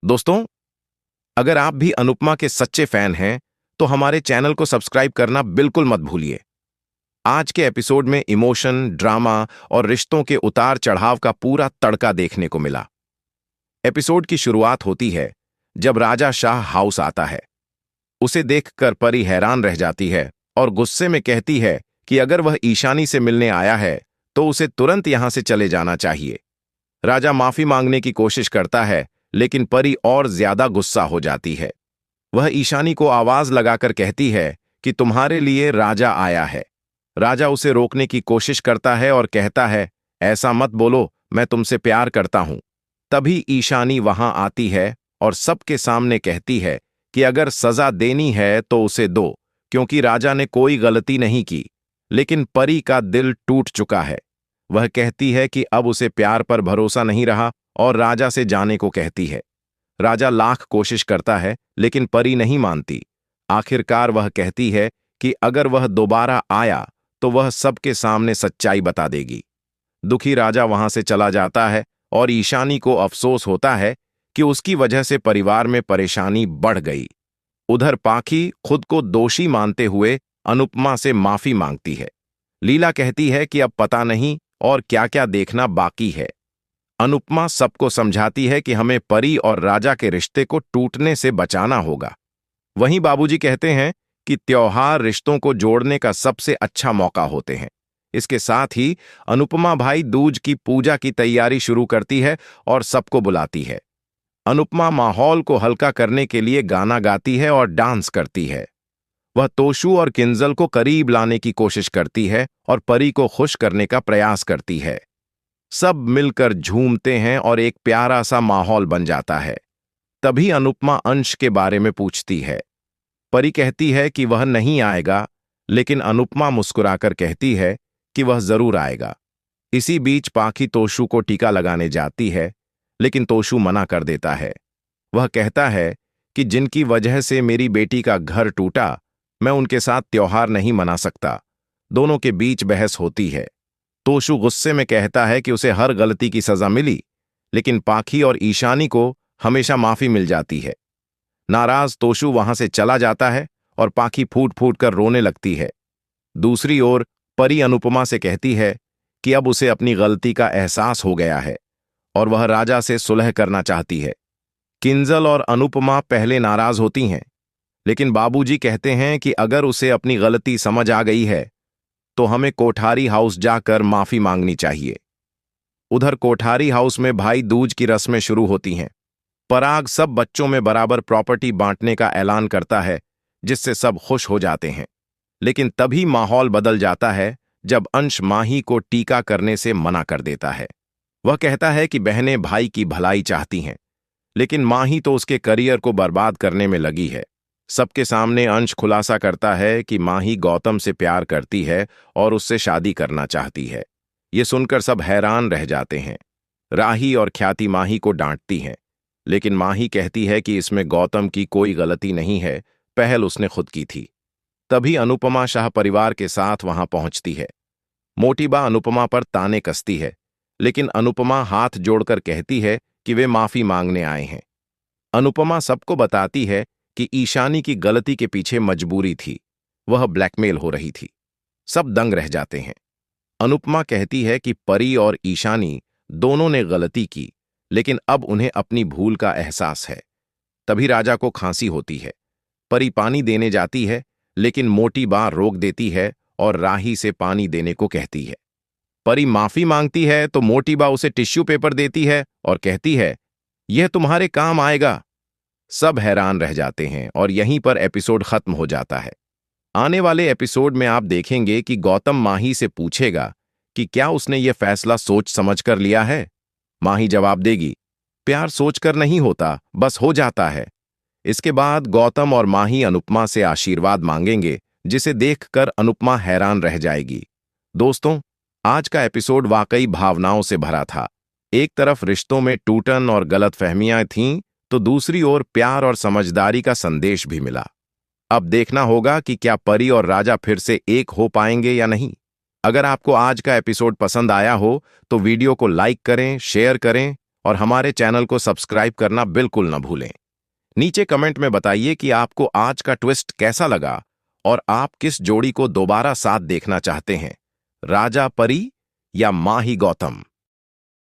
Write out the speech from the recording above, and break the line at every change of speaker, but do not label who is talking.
दोस्तों, अगर आप भी अनुपमा के सच्चे फैन हैं तो हमारे चैनल को सब्सक्राइब करना बिल्कुल मत भूलिए। आज के एपिसोड में इमोशन, ड्रामा और रिश्तों के उतार चढ़ाव का पूरा तड़का देखने को मिला। एपिसोड की शुरुआत होती है जब राजा शाह हाउस आता है। उसे देखकर परी हैरान रह जाती है और गुस्से में कहती है कि अगर वह ईशानी से मिलने आया है तो उसे तुरंत यहां से चले जाना चाहिए। राजा माफी मांगने की कोशिश करता है, लेकिन परी और ज्यादा गुस्सा हो जाती है। वह ईशानी को आवाज लगाकर कहती है कि तुम्हारे लिए राजा आया है। राजा उसे रोकने की कोशिश करता है और कहता है, ऐसा मत बोलो, मैं तुमसे प्यार करता हूं। तभी ईशानी वहां आती है और सबके सामने कहती है कि अगर सजा देनी है तो उसे दो, क्योंकि राजा ने कोई गलती नहीं की। लेकिन परी का दिल टूट चुका है। वह कहती है कि अब उसे प्यार पर भरोसा नहीं रहा और राजा से जाने को कहती है। राजा लाख कोशिश करता है, लेकिन परी नहीं मानती। आखिरकार वह कहती है कि अगर वह दोबारा आया तो वह सबके सामने सच्चाई बता देगी। दुखी राजा वहां से चला जाता है और ईशानी को अफसोस होता है कि उसकी वजह से परिवार में परेशानी बढ़ गई। उधर पाखी खुद को दोषी मानते हुए अनुपमा से माफी मांगती है। लीला कहती है कि अब पता नहीं और क्या क्या देखना बाकी है। अनुपमा सबको समझाती है कि हमें परी और राजा के रिश्ते को टूटने से बचाना होगा। वहीं बाबूजी कहते हैं कि त्योहार रिश्तों को जोड़ने का सबसे अच्छा मौका होते हैं। इसके साथ ही अनुपमा भाई दूज की पूजा की तैयारी शुरू करती है और सबको बुलाती है। अनुपमा माहौल को हल्का करने के लिए गाना गाती है और डांस करती है। वह तोशु और किंजल को करीब लाने की कोशिश करती है और परी को खुश करने का प्रयास करती है। सब मिलकर झूमते हैं और एक प्यारा सा माहौल बन जाता है। तभी अनुपमा अंश के बारे में पूछती है। परी कहती है कि वह नहीं आएगा, लेकिन अनुपमा मुस्कुराकर कहती है कि वह जरूर आएगा। इसी बीच पाखी तोशु को टीका लगाने जाती है, लेकिन तोशु मना कर देता है। वह कहता है कि जिनकी वजह से मेरी बेटी का घर टूटा, मैं उनके साथ त्योहार नहीं मना सकता। दोनों के बीच बहस होती है। तोशु गुस्से में कहता है कि उसे हर गलती की सजा मिली, लेकिन पाखी और ईशानी को हमेशा माफी मिल जाती है। नाराज तोशु वहां से चला जाता है और पाखी फूट फूट कर रोने लगती है। दूसरी ओर परी अनुपमा से कहती है कि अब उसे अपनी गलती का एहसास हो गया है और वह राजा से सुलह करना चाहती है। किंजल और अनुपमा पहले नाराज होती हैं, लेकिन बाबूजी कहते हैं कि अगर उसे अपनी गलती समझ आ गई है तो हमें कोठारी हाउस जाकर माफी मांगनी चाहिए। उधर कोठारी हाउस में भाई दूज की रस्में शुरू होती हैं। पराग सब बच्चों में बराबर प्रॉपर्टी बांटने का ऐलान करता है, जिससे सब खुश हो जाते हैं। लेकिन तभी माहौल बदल जाता है जब अंश माही को टीका करने से मना कर देता है। वह कहता है कि बहनें भाई की भलाई चाहती हैं, लेकिन माही तो उसके करियर को बर्बाद करने में लगी है। सबके सामने अंश खुलासा करता है कि माही गौतम से प्यार करती है और उससे शादी करना चाहती है। ये सुनकर सब हैरान रह जाते हैं। राही और ख्याति माही को डांटती हैं, लेकिन माही कहती है कि इसमें गौतम की कोई गलती नहीं है, पहल उसने खुद की थी। तभी अनुपमा शाह परिवार के साथ वहां पहुंचती है। मोटी बा अनुपमा पर ताने कसती है, लेकिन अनुपमा हाथ जोड़कर कहती है कि वे माफी मांगने आए हैं। अनुपमा सबको बताती है कि ईशानी की गलती के पीछे मजबूरी थी, वह ब्लैकमेल हो रही थी। सब दंग रह जाते हैं। अनुपमा कहती है कि परी और ईशानी दोनों ने गलती की, लेकिन अब उन्हें अपनी भूल का एहसास है। तभी राजा को खांसी होती है। परी पानी देने जाती है, लेकिन मोटी बा रोक देती है और राही से पानी देने को कहती है। परी माफी मांगती है तो मोटी बा उसे टिश्यू पेपर देती है और कहती है, यह तुम्हारे काम आएगा। सब हैरान रह जाते हैं और यहीं पर एपिसोड खत्म हो जाता है। आने वाले एपिसोड में आप देखेंगे कि गौतम माही से पूछेगा कि क्या उसने ये फैसला सोच समझ कर लिया है। माही जवाब देगी, प्यार सोचकर नहीं होता, बस हो जाता है। इसके बाद गौतम और माही अनुपमा से आशीर्वाद मांगेंगे, जिसे देखकर अनुपमा हैरान रह जाएगी। दोस्तों, आज का एपिसोड वाकई भावनाओं से भरा था। एक तरफ रिश्तों में टूटन और गलतफहमियां थीं, तो दूसरी ओर प्यार और समझदारी का संदेश भी मिला। अब देखना होगा कि क्या परी और राजा फिर से एक हो पाएंगे या नहीं। अगर आपको आज का एपिसोड पसंद आया हो तो वीडियो को लाइक करें, शेयर करें और हमारे चैनल को सब्सक्राइब करना बिल्कुल न भूलें। नीचे कमेंट में बताइए कि आपको आज का ट्विस्ट कैसा लगा और आप किस जोड़ी को दोबारा साथ देखना चाहते हैं, राजा परी या माही गौतम।